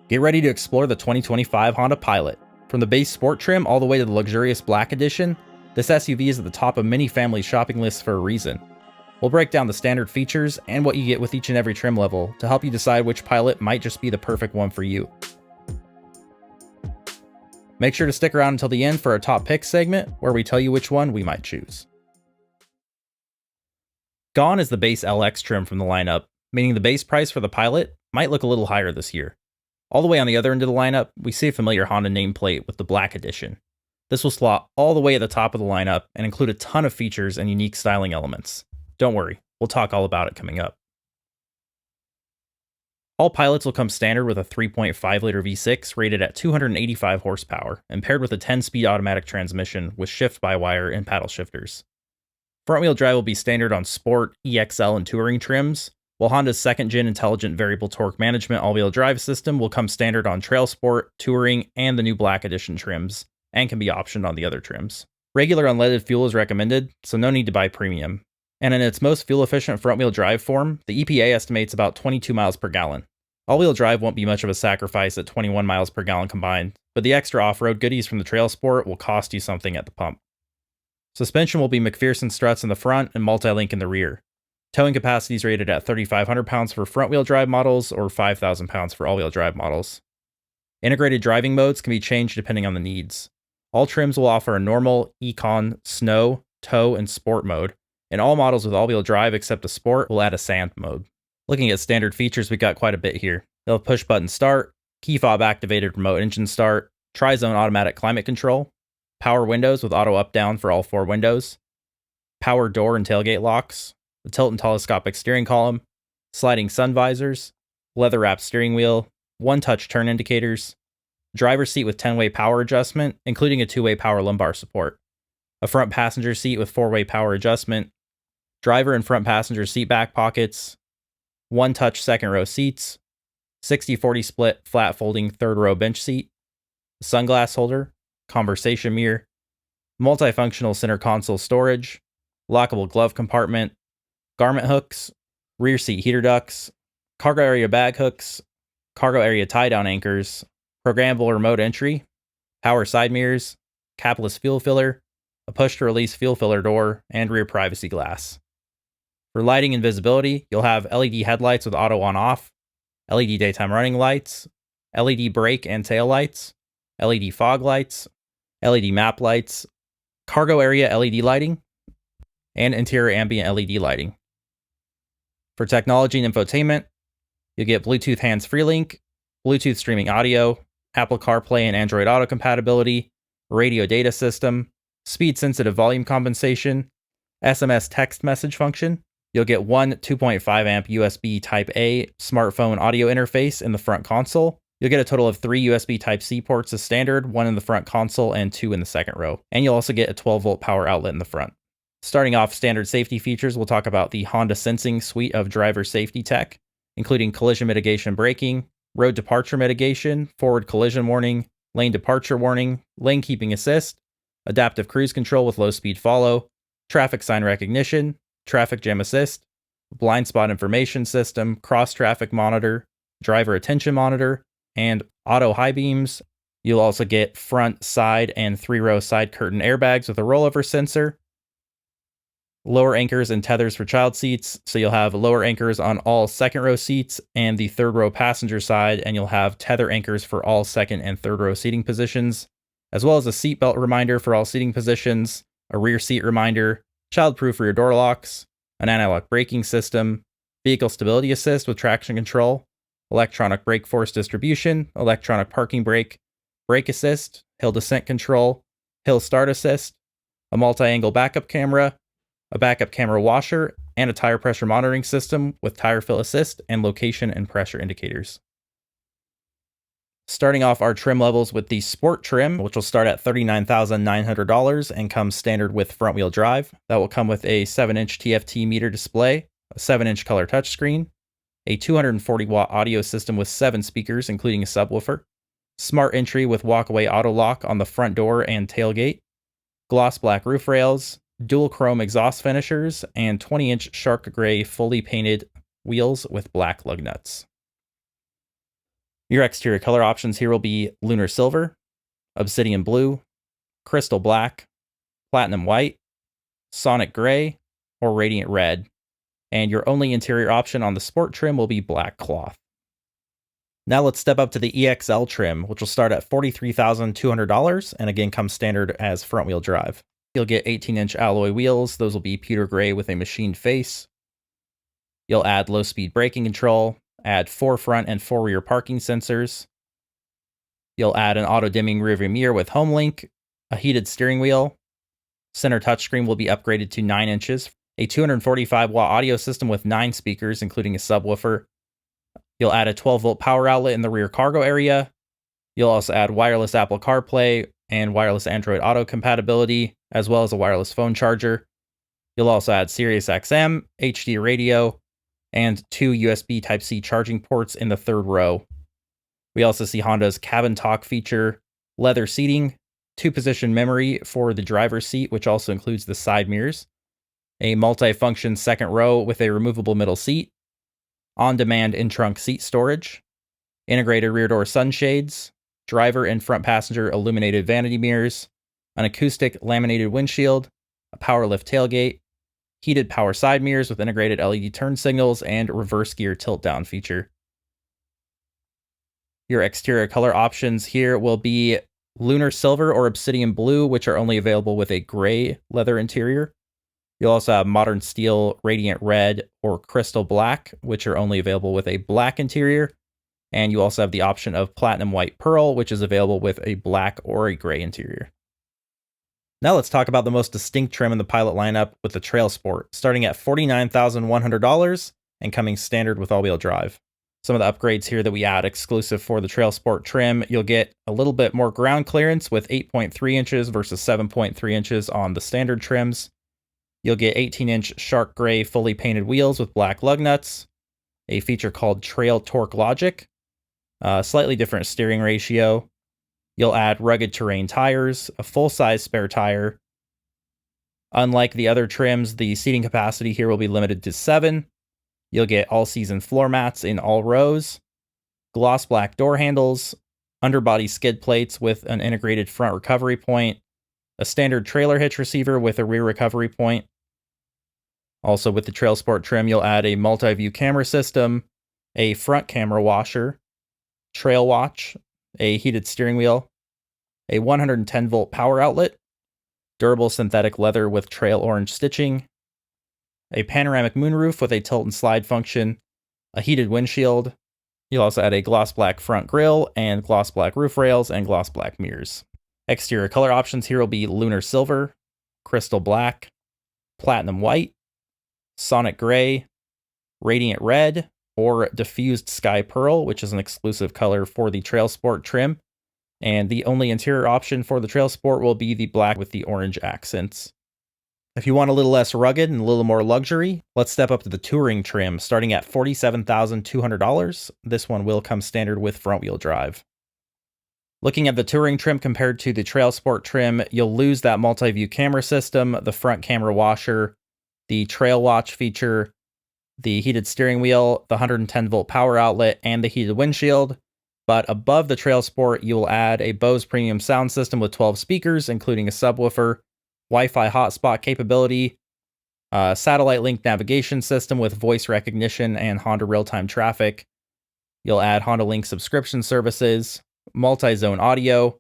Get ready to explore the 2025 Honda Pilot. From the base sport trim all the way to the luxurious Black Edition, this SUV is at the top of many families' shopping lists for a reason. We'll break down the standard features and what you get with each and every trim level to help you decide which Pilot might just be the perfect one for you. Make sure to stick around until the end for our top picks segment, where we tell you which one we might choose. Gone is the base LX trim from the lineup, meaning the base price for the Pilot might look a little higher this year. All the way on the other end of the lineup, we see a familiar Honda nameplate with the Black Edition. This will slot all the way at the top of the lineup and include a ton of features and unique styling elements. Don't worry, we'll talk all about it coming up. All Pilots will come standard with a 3.5-liter V6 rated at 285 horsepower and paired with a 10-speed automatic transmission with shift-by-wire and paddle shifters. Front-wheel drive will be standard on Sport, EXL, and Touring trims, while Honda's second-gen intelligent variable torque management all-wheel drive system will come standard on TrailSport, Touring, and the new Black Edition trims, and can be optioned on the other trims. Regular unleaded fuel is recommended, so no need to buy premium. And in its most fuel-efficient front-wheel drive form, the EPA estimates about 22 miles per gallon. All-wheel drive won't be much of a sacrifice at 21 miles per gallon combined, but the extra off-road goodies from the TrailSport will cost you something at the pump. Suspension will be McPherson struts in the front and multi-link in the rear. Towing capacity is rated at 3,500 pounds for front-wheel drive models or 5,000 pounds for all-wheel drive models. Integrated driving modes can be changed depending on the needs. All trims will offer a normal, econ, snow, tow, and sport mode, and all models with all-wheel drive except the sport will add a sand mode. Looking at standard features, we got quite a bit here. They'll have push-button start, key fob activated remote engine start, tri-zone automatic climate control, power windows with auto up-down for all 4 windows, power door and tailgate locks, the tilt and telescopic steering column, sliding sun visors, leather-wrapped steering wheel, one-touch turn indicators, driver's seat with 10-way power adjustment, including a 2-way power lumbar support, a front passenger seat with 4-way power adjustment, driver and front passenger seat back pockets, one-touch second-row seats, 60-40 split flat-folding third-row bench seat, sunglass holder, conversation mirror, multifunctional center console storage, lockable glove compartment, garment hooks, rear seat heater ducts, cargo area bag hooks, cargo area tie-down anchors, programmable remote entry, power side mirrors, capless fuel filler, a push-to-release fuel filler door, and rear privacy glass. For lighting and visibility, you'll have LED headlights with auto on-off, LED daytime running lights, LED brake and tail lights, LED fog lights, LED map lights, cargo area LED lighting, and interior ambient LED lighting. For technology and infotainment, you'll get Bluetooth hands-free link, Bluetooth streaming audio, Apple CarPlay and Android Auto compatibility, radio data system, speed-sensitive volume compensation, SMS text message function. You'll get one 2.5 amp USB Type-A smartphone audio interface in the front console. You'll get a total of 3 USB Type-C ports as standard, 1 in the front console and 2 in the second row. And you'll also get a 12-volt power outlet in the front. Starting off standard safety features, we'll talk about the Honda Sensing suite of driver safety tech, including collision mitigation braking, road departure mitigation, forward collision warning, lane departure warning, lane keeping assist, adaptive cruise control with low speed follow, traffic sign recognition, traffic jam assist, blind spot information system, cross traffic monitor, driver attention monitor, and auto high beams. You'll also get front, side, and 3-row side curtain airbags with a rollover sensor, lower anchors and tethers for child seats, so you'll have lower anchors on all second row seats and the third row passenger side, and you'll have tether anchors for all second and third row seating positions, as well as a seatbelt reminder for all seating positions, a rear seat reminder, child-proof rear door locks, an anti-lock braking system, vehicle stability assist with traction control, electronic brake force distribution, electronic parking brake, brake assist, hill descent control, hill start assist, a multi-angle backup camera, a backup camera washer, and a tire pressure monitoring system with tire fill assist and location and pressure indicators. Starting off our trim levels with the Sport trim, which will start at $39,900 and comes standard with front-wheel drive. That will come with a 7-inch TFT meter display, a 7-inch color touchscreen, a 240-watt audio system with 7 speakers, including a subwoofer, smart entry with walkaway auto lock on the front door and tailgate, gloss black roof rails, dual chrome exhaust finishers, and 20-inch shark gray fully painted wheels with black lug nuts. Your exterior color options here will be Lunar Silver, Obsidian Blue, Crystal Black, Platinum White, Sonic Gray, or Radiant Red. And your only interior option on the Sport trim will be black cloth. Now let's step up to the EXL trim, which will start at $43,200 and again comes standard as front-wheel drive. You'll get 18-inch alloy wheels. Those will be pewter gray with a machined face. You'll add low-speed braking control, add 4 front and 4 rear parking sensors. You'll add an auto-dimming rearview mirror with HomeLink, a heated steering wheel. Center touchscreen will be upgraded to 9 inches, a 245-watt audio system with 9 speakers, including a subwoofer. You'll add a 12-volt power outlet in the rear cargo area. You'll also add wireless Apple CarPlay and wireless Android Auto compatibility, as well as a wireless phone charger. You'll also add Sirius XM, HD radio, and 2 USB Type-C charging ports in the third row. We also see Honda's Cabin Talk feature, leather seating, 2-position memory for the driver's seat, which also includes the side mirrors, a multi-function second row with a removable middle seat, on-demand in-trunk seat storage, integrated rear door sunshades, driver and front passenger illuminated vanity mirrors, an acoustic laminated windshield, a power lift tailgate, heated power side mirrors with integrated LED turn signals, and reverse gear tilt-down feature. Your exterior color options here will be Lunar Silver or Obsidian Blue, which are only available with a gray leather interior. You'll also have Modern Steel, Radiant Red, or Crystal Black, which are only available with a black interior. And you also have the option of Platinum White Pearl, which is available with a black or a gray interior. Now let's talk about the most distinct trim in the Pilot lineup with the TrailSport, starting at $49,100 and coming standard with all-wheel drive. Some of the upgrades here that we add exclusive for the TrailSport trim, you'll get a little bit more ground clearance with 8.3 inches versus 7.3 inches on the standard trims. You'll get 18-inch Shark Gray fully painted wheels with black lug nuts, a feature called Trail Torque Logic, a slightly different steering ratio. You'll add rugged terrain tires, a full-size spare tire. Unlike the other trims, the seating capacity here will be limited to 7. You'll get all-season floor mats in all rows, gloss black door handles, underbody skid plates with an integrated front recovery point, a standard trailer hitch receiver with a rear recovery point. Also with the TrailSport trim, you'll add a multi-view camera system, a front camera washer, trail watch, a heated steering wheel, a 110-volt power outlet, durable synthetic leather with trail orange stitching, a panoramic moonroof with a tilt and slide function, a heated windshield. You'll also add a gloss black front grille and gloss black roof rails and gloss black mirrors. Exterior color options here will be Lunar Silver, Crystal Black, Platinum White, Sonic Gray, Radiant Red, or Diffused Sky Pearl, which is an exclusive color for the TrailSport trim. And the only interior option for the TrailSport will be the black with the orange accents. If you want a little less rugged and a little more luxury, let's step up to the Touring trim, starting at $47,200. This one will come standard with front-wheel drive. Looking at the Touring trim compared to the TrailSport trim, you'll lose that multi-view camera system, the front camera washer, the Trail Watch feature, the heated steering wheel, the 110-volt power outlet, and the heated windshield. But above the TrailSport, you will add a Bose premium sound system with 12 speakers, including a subwoofer, Wi-Fi hotspot capability, a satellite link navigation system with voice recognition and Honda real-time traffic. You'll add Honda Link subscription services, multi-zone audio.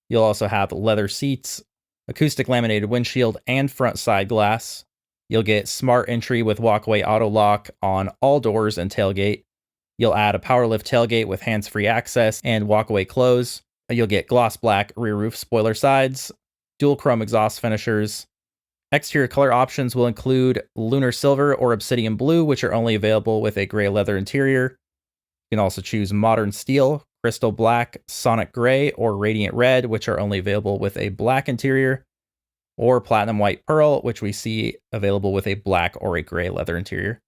You'll also have leather seats, acoustic laminated windshield, and front side glass. You'll get smart entry with walkaway auto lock on all doors and tailgate. You'll add a power lift tailgate with hands-free access and walkaway close. You'll get gloss black rear roof spoiler sides, dual chrome exhaust finishers. Exterior color options will include Lunar Silver or Obsidian Blue, which are only available with a gray leather interior. You can also choose Modern Steel, Crystal Black, Sonic Gray, or Radiant Red, which are only available with a black interior, or Platinum White Pearl, which we see available with a black or a gray leather interior.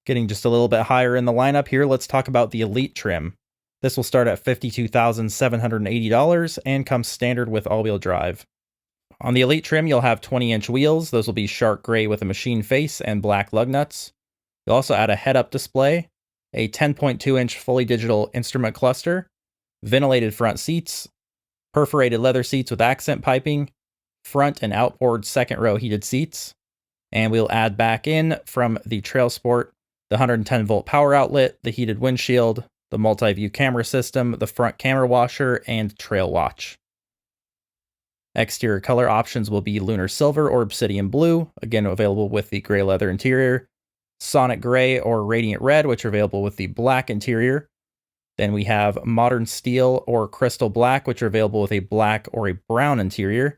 Getting just a little bit higher in the lineup here, let's talk about the Elite trim. This will start at $52,780 and comes standard with all-wheel drive. On the Elite trim, you'll have 20-inch wheels. Those will be Shark Gray with a machine face and black lug nuts. You'll also add a head-up display, a 10.2-inch fully digital instrument cluster, ventilated front seats, perforated leather seats with accent piping, front and outboard second row heated seats, and we'll add back in from the TrailSport the 110 volt power outlet, the heated windshield, the multi-view camera system, the front camera washer, and trail watch. Exterior color options will be lunar silver or obsidian blue, again available with the gray leather interior, sonic gray or radiant red, which are available with the black interior. Then we have modern steel or crystal black, which are available with a black or a brown interior,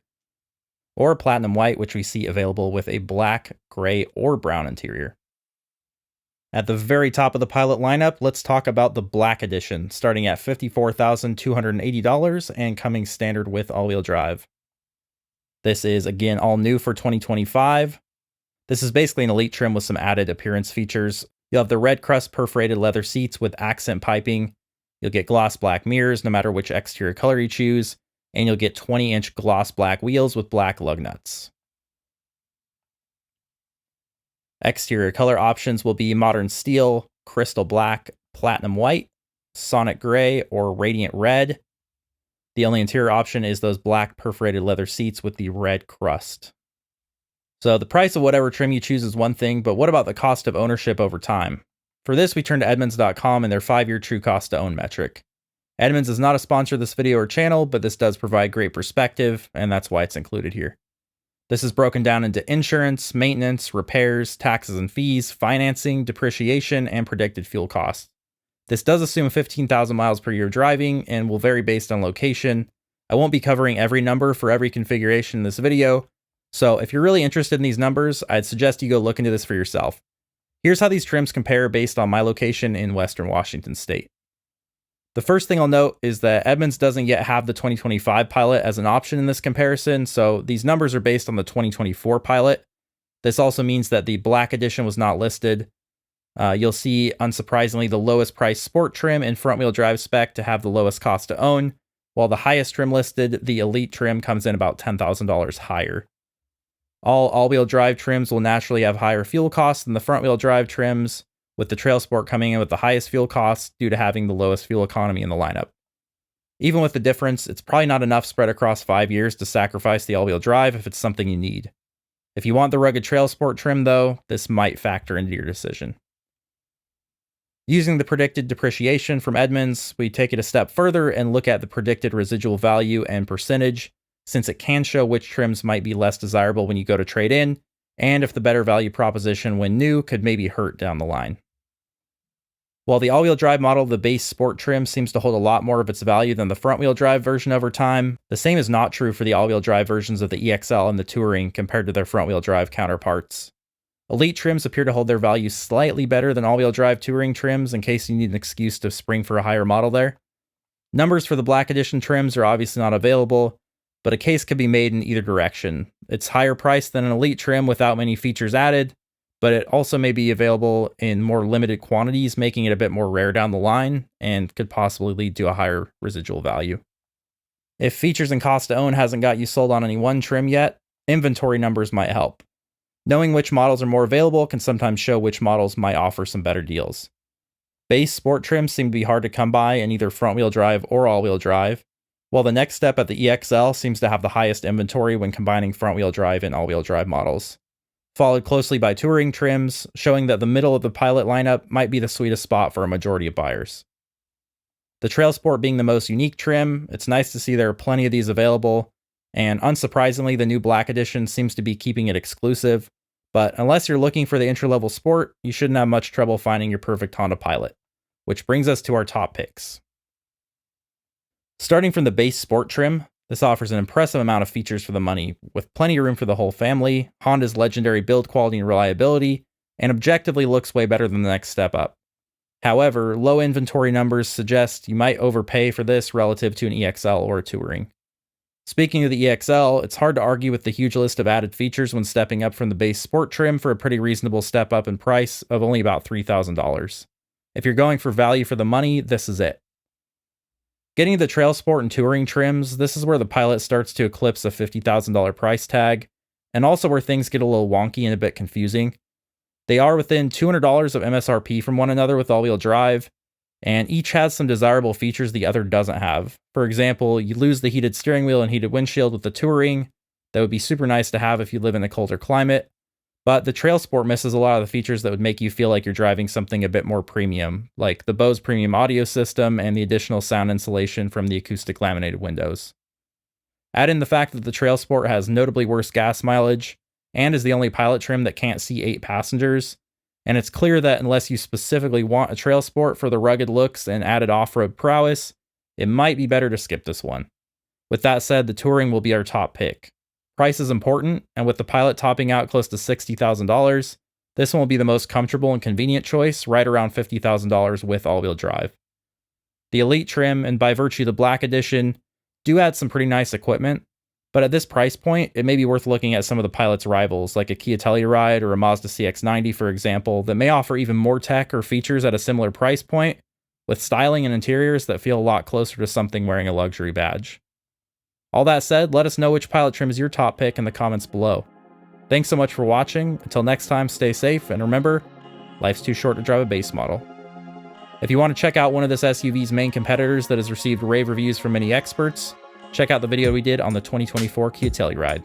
or platinum white, which we see available with a black, gray, or brown interior. At the very top of the Pilot lineup, let's talk about the Black Edition, starting at $54,280 and coming standard with all-wheel drive. This is, again, all new for 2025. This is basically an elite trim with some added appearance features. You'll have the red crust perforated leather seats with accent piping. You'll get gloss black mirrors no matter which exterior color you choose, and you'll get 20-inch gloss black wheels with black lug nuts. Exterior color options will be modern steel, crystal black, platinum white, sonic gray, or radiant red. The only interior option is those black perforated leather seats with the red crust. So the price of whatever trim you choose is one thing, but what about the cost of ownership over time? For this, we turn to Edmunds.com and their 5-year true cost to own metric. Edmunds is not a sponsor of this video or channel, but this does provide great perspective, and that's why it's included here. This is broken down into insurance, maintenance, repairs, taxes and fees, financing, depreciation, and predicted fuel costs. This does assume 15,000 miles per year driving and will vary based on location. I won't be covering every number for every configuration in this video, so if you're really interested in these numbers, I'd suggest you go look into this for yourself. Here's how these trims compare based on my location in Western Washington State. The first thing I'll note is that Edmunds doesn't yet have the 2025 Pilot as an option in this comparison, so these numbers are based on the 2024 Pilot. This also means that the Black Edition was not listed. You'll see, unsurprisingly, the lowest price sport trim and front-wheel drive spec to have the lowest cost to own, while the highest trim listed, the Elite trim, comes in about $10,000 higher. All-wheel drive trims will naturally have higher fuel costs than the front-wheel drive trims, with the TrailSport coming in with the highest fuel costs due to having the lowest fuel economy in the lineup. Even with the difference, it's probably not enough spread across 5 years to sacrifice the all-wheel drive if it's something you need. If you want the rugged TrailSport trim, though, this might factor into your decision. Using the predicted depreciation from Edmunds, we take it a step further and look at the predicted residual value and percentage, since it can show which trims might be less desirable when you go to trade in, and if the better value proposition when new could maybe hurt down the line. While the all-wheel drive model, the base sport trim, seems to hold a lot more of its value than the front-wheel drive version over time, the same is not true for the all-wheel drive versions of the EXL and the Touring compared to their front-wheel drive counterparts. Elite trims appear to hold their value slightly better than all-wheel drive Touring trims in case you need an excuse to spring for a higher model there. Numbers for the Black Edition trims are obviously not available, but a case could be made in either direction. It's higher priced than an Elite trim without many features added, but it also may be available in more limited quantities, making it a bit more rare down the line, and could possibly lead to a higher residual value. If features and cost to own hasn't got you sold on any one trim yet, inventory numbers might help. Knowing which models are more available can sometimes show which models might offer some better deals. Base sport trims seem to be hard to come by in either front-wheel drive or all-wheel drive, while the next step at the EXL seems to have the highest inventory when combining front-wheel drive and all-wheel drive models, followed closely by Touring trims, showing that the middle of the Pilot lineup might be the sweetest spot for a majority of buyers. The TrailSport being the most unique trim, it's nice to see there are plenty of these available, and unsurprisingly, the new Black Edition seems to be keeping it exclusive, but unless you're looking for the entry-level sport, you shouldn't have much trouble finding your perfect Honda Pilot, which brings us to our top picks. Starting from the base sport trim, this offers an impressive amount of features for the money, with plenty of room for the whole family, Honda's legendary build quality and reliability, and objectively looks way better than the next step up. However, low inventory numbers suggest you might overpay for this relative to an EXL or a Touring. Speaking of the EXL, it's hard to argue with the huge list of added features when stepping up from the base sport trim for a pretty reasonable step up in price of only about $3,000. If you're going for value for the money, this is it. Getting the TrailSport and Touring trims, this is where the Pilot starts to eclipse a $50,000 price tag, and also where things get a little wonky and a bit confusing. They are within $200 of MSRP from one another with all-wheel drive, and each has some desirable features the other doesn't have. For example, you lose the heated steering wheel and heated windshield with the Touring. That would be super nice to have if you live in a colder climate, but the TrailSport misses a lot of the features that would make you feel like you're driving something a bit more premium, like the Bose premium audio system and the additional sound insulation from the acoustic laminated windows. Add in the fact that the TrailSport has notably worse gas mileage and is the only pilot trim that can't seat 8 passengers, and it's clear that unless you specifically want a TrailSport for the rugged looks and added off-road prowess, it might be better to skip this one. With that said, the Touring will be our top pick. Price is important, and with the Pilot topping out close to $60,000, this one will be the most comfortable and convenient choice, right around $50,000 with all-wheel drive. The Elite trim, and by virtue of the Black Edition, do add some pretty nice equipment, but at this price point, it may be worth looking at some of the Pilot's rivals, like a Kia Telluride or a Mazda CX-90, for example, that may offer even more tech or features at a similar price point, with styling and interiors that feel a lot closer to something wearing a luxury badge. All that said, let us know which Pilot trim is your top pick in the comments below. Thanks so much for watching. Until next time, stay safe, and remember, life's too short to drive a base model. If you want to check out one of this SUV's main competitors that has received rave reviews from many experts, check out the video we did on the 2024 Kia Telluride.